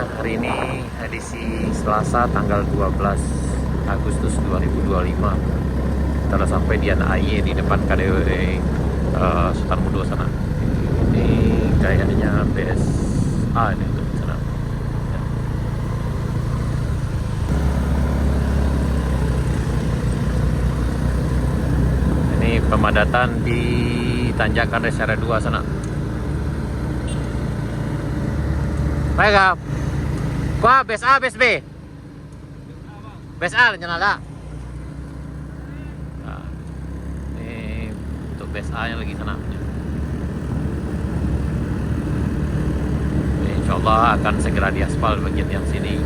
Ya, hari ini edisi Selasa tanggal 12 Agustus 2025. Kita sampai di ANAY di depan KDW Sultan Mudo sana. Ini kayaknya BSA ini untuk sana. Ya. Ini pemadatan di Tanjakan Res Area 2 sana. Baik, Kuah bes A, bes B. Bes A nyala. Nah, ini untuk bes A nya lagi sana. Insya Allah akan segera diaspal bagian yang sini.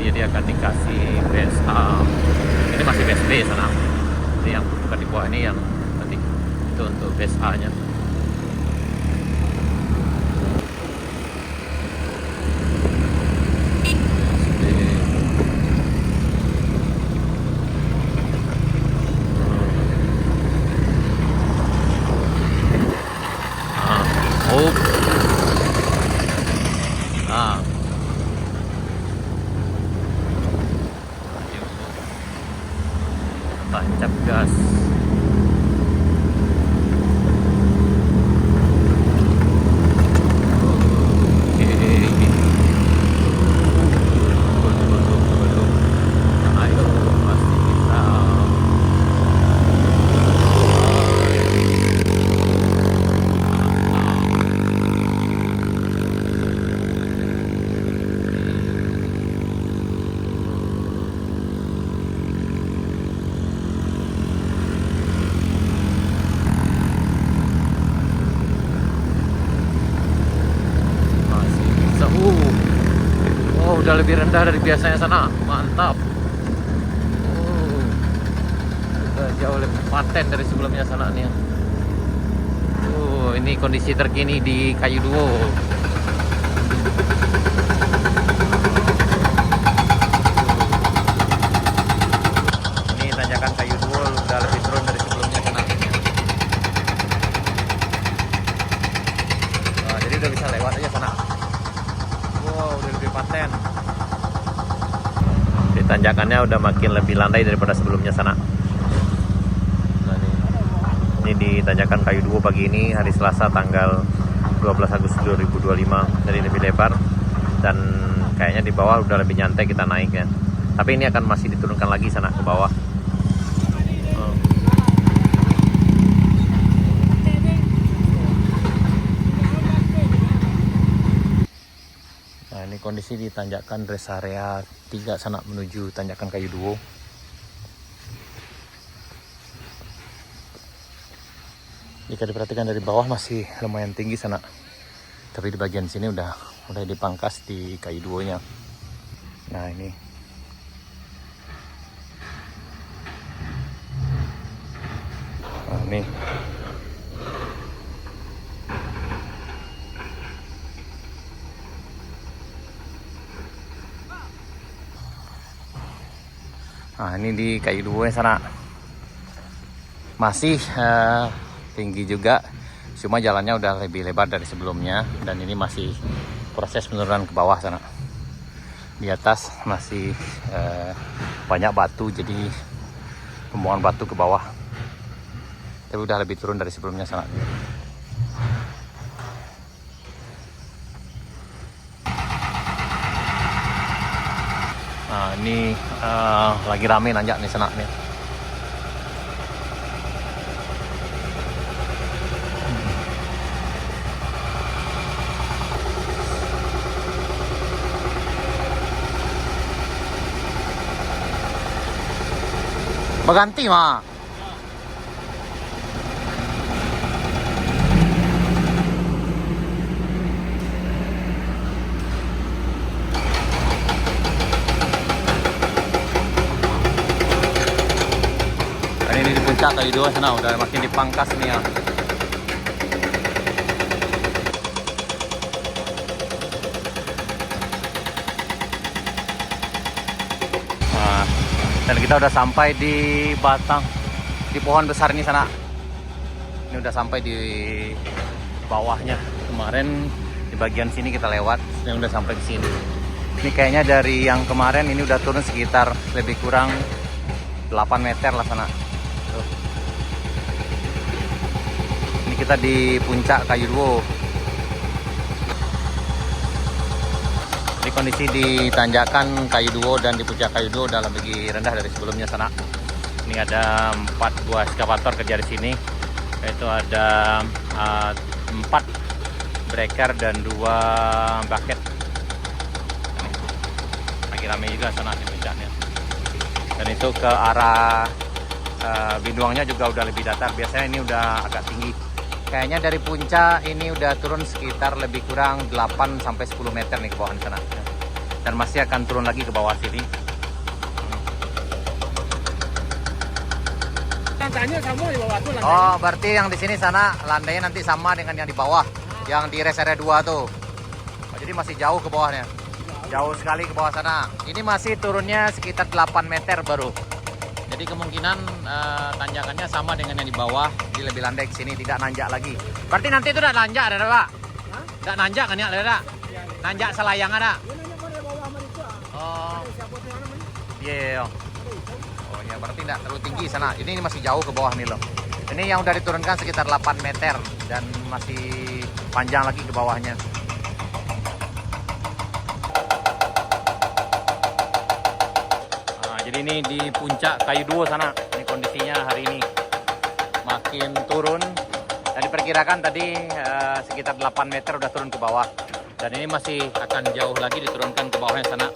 Jadi akan dikasih bes A. Ini masih bes B sana. Ini yang bukan di bawah, ini yang nanti itu untuk bes A nya. Tancap gas. Udah lebih rendah dari biasanya sana, mantap. Udah jauh lebih paten dari sebelumnya sana nih. Ini kondisi terkini di Kayu Duo. Ini tanjakan Kayu Duo udah lebih turun dari sebelumnya sana. Nah, jadi udah bisa lewat aja sana. Wow, udah lebih paten. Tanjakannya udah makin lebih landai daripada sebelumnya sana. Nah, ini di Tanjakan Kayu Duo pagi ini, hari Selasa tanggal 12 Agustus 2025. Jadi lebih lebar dan kayaknya di bawah udah lebih nyantai kita naiknya. Tapi ini akan masih diturunkan lagi sana ke bawah. Ini kondisi di Tanjakan Res Area 3 sana menuju Tanjakan Kayu Duo. Jika diperhatikan dari bawah masih lumayan tinggi sana. Tapi di bagian sini udah mulai dipangkas di Kayu Duonya. Nah, ini. Nah, ini. Nah, ini di Kayu Duo sana masih tinggi juga, cuma jalannya udah lebih lebar dari sebelumnya dan ini masih proses penurunan ke bawah sana. Di atas masih banyak batu, jadi pembuangan batu ke bawah, tapi udah lebih turun dari sebelumnya sana. Nah, ini lagi rame nanjak nih sana nih. Berganti mah. Ini di puncak Kayu Duo sana udah makin dipangkas nih ya. Nah, Dan kita udah sampai di batang, di pohon besar ini sana. Ini udah sampai di bawahnya. Kemarin di bagian sini kita lewat, ini udah sampai di sini. Ini kayaknya dari yang kemarin ini udah turun sekitar lebih kurang 8 meter lah sana. Tuh. Ini kita di puncak Kayu Duo. Di kondisi di tanjakan Kayu Duo dan di puncak Kayu Duo udah lebih rendah dari sebelumnya sana. Ini ada 4 buah eskavator kerja di sini, yaitu ada 4 breaker dan 2 bucket. Lagi rame juga sana di puncaknya. Dan itu ke arah Binduangnya juga udah lebih datar. Biasanya ini udah agak tinggi. Kayaknya dari puncak ini udah turun sekitar lebih kurang 8 sampai 10 meter nih ke bawah sana. Dan masih akan turun lagi ke bawah sini. Landainya sama di bawah tuh landainya. Oh, berarti yang di sini sana landainya nanti sama dengan yang di bawah. Yang di rest area 2 tuh. Oh, jadi masih jauh ke bawahnya. Jauh sekali ke bawah sana. Ini masih turunnya sekitar 8 meter baru. Jadi kemungkinan tanjakannya sama dengan yang di bawah, jadi lebih landai ke sini, tidak nanjak lagi. Berarti nanti itu udah nanjak ada, Pak? Udah nanjak kan ya, ada? Nanjak selayang ada? Oh, iya. Oh ya, berarti tidak terlalu tinggi sana. Ini masih jauh ke bawah nih loh. Ini yang udah diturunkan sekitar 8 meter dan masih panjang lagi ke bawahnya. Jadi ini di puncak Kayu Duo sana, ini kondisinya hari ini makin turun. Dan diperkirakan tadi sekitar 8 meter udah turun ke bawah. Dan ini masih akan jauh lagi diturunkan ke bawahnya sana.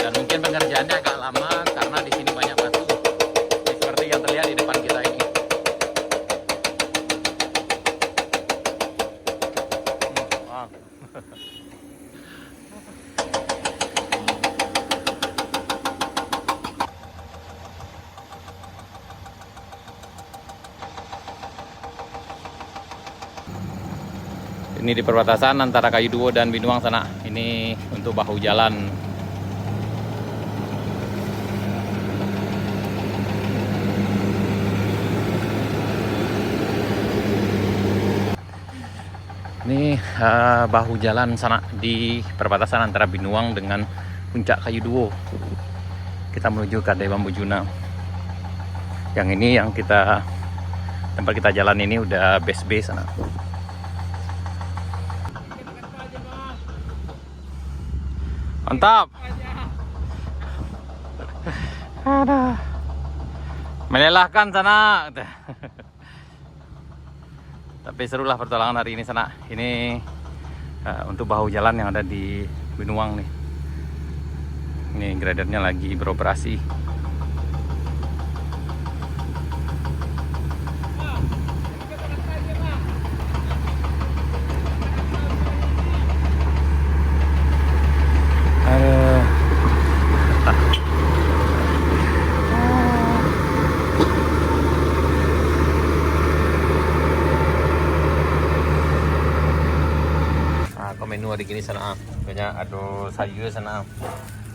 Dan mungkin pengerjaannya agak lama karena di sini banyak batu. Seperti yang terlihat di depan kita ini. Wow. Ini di perbatasan antara Kayu Duo dan Binduang sana. Ini untuk bahu jalan. Ini bahu jalan sana di perbatasan antara Binduang dengan puncak Kayu Duo. Kita menuju Kedai Bambu Juna. Yang ini yang tempat kita jalan ini udah base sana. Mantap. Aduh. Melelahkan sana. Tapi serulah pertolongan hari ini sana. Ini untuk bahu jalan yang ada di Binduang nih. Ini gradernya lagi beroperasi. Menu hari gini sana, banyak ada sayur sana.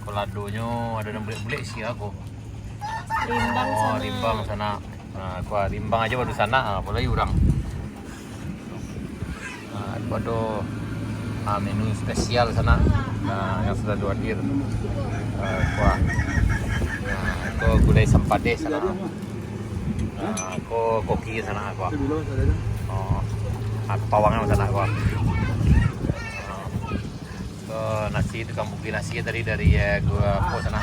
Koladonya ada yang bulik-bulik sih aku. Rimbang sana. Rimbang sana. Nah, gua rimbang aja baru sana, boleh orang. Nah, ada menu spesial sana. Nah, yang sudah hadir. Nah, itu gulai sempade sana. Nah, aku koki sana aku. Oh, aku pawangnya sana aku. Nasi itu kamu beli nasi tadi dari gua sana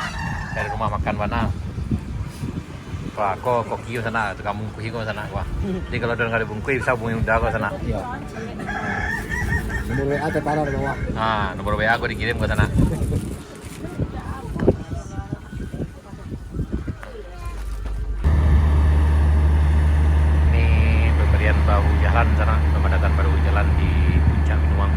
dari rumah makan mana. Wah, kok kio sana itu kamu kuhi kok sana gua. Jadi kalau udah nggak ada bungkui bisa hubungi udah kok sana. Iya. Nomor WA tertara di bawah. Nah, nomor WA aku dikirim ke sana. Ini pemberian bahu jalan sana, pemadatan bahu jalan di puncak Binduang.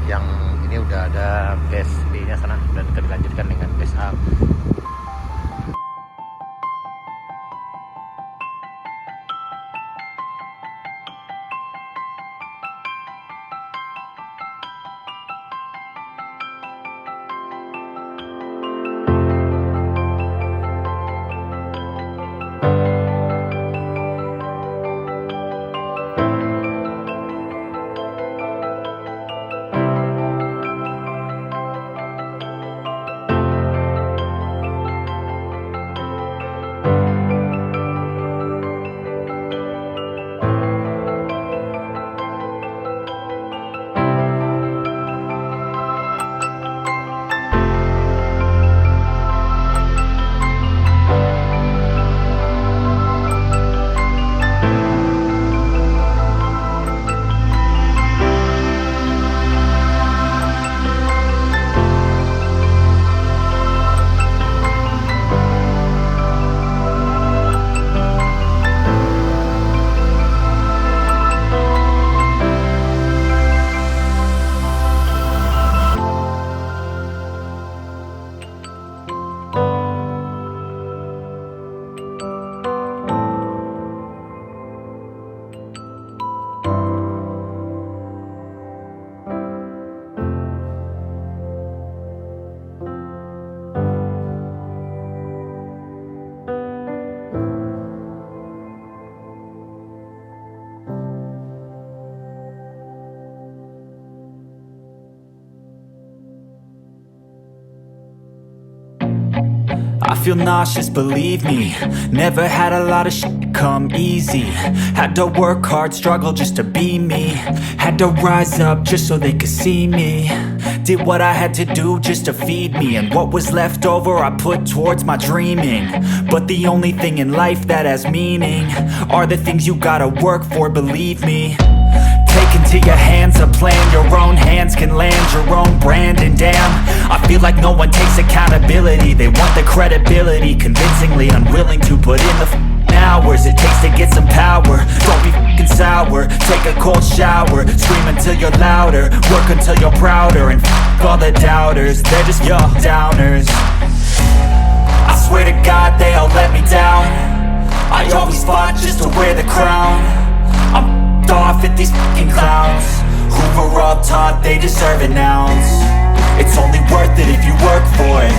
Yang ini udah ada base B-nya sana dan kita dilanjutkan dengan base A. feel nauseous, believe me. Never had a lot of shit come easy. Had to work hard, struggle just to be me. Had to rise up just so they could see me. Did what I had to do just to feed me. And what was left over I put towards my dreaming. But the only thing in life that has meaning are the things you gotta work for, believe me. Take into your hands a plan. Your own hands can land your own brand. And damn, I feel like no one takes accountability. They want the credibility, convincingly unwilling to put in the hours it takes to get some power. Don't be f***ing sour. Take a cold shower. Scream until you're louder. Work until you're prouder. And f*** all the doubters, they're just your downers. I swear to God they all let me down. I always fought just to wear the crown. I'm off at these fucking clowns who were all taught they deserve an ounce. It's only worth it if you work for it.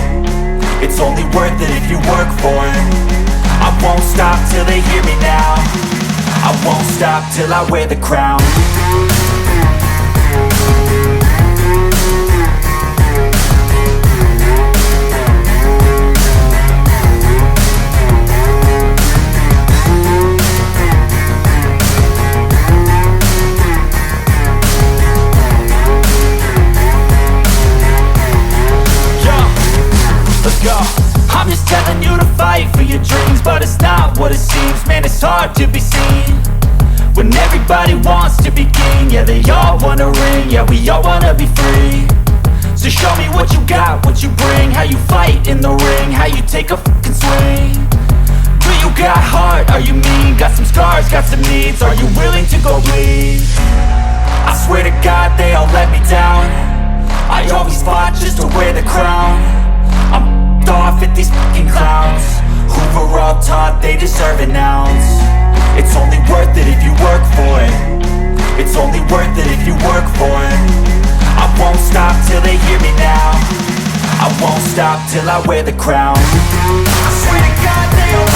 It's only worth it if you work for it. I won't stop till they hear me now. I won't stop till I wear the crown. I'm just telling you to fight for your dreams, but it's not what it seems. Man, it's hard to be seen when everybody wants to be king. Yeah, they all wanna ring, yeah, we all wanna be free. So show me what you got, what you bring. How you fight in the ring, how you take a fucking swing. Do you got heart, are you mean? Got some scars, got some needs, are you willing to go bleed? I swear to God they all let me down. I always fought just to wear the crown. I'm off at these fucking clowns who were all taught they deserve an ounce. It's only worth it if you work for it. It's only worth it if you work for it. I won't stop till they hear me now. I won't stop till I wear the crown. I swear to God they all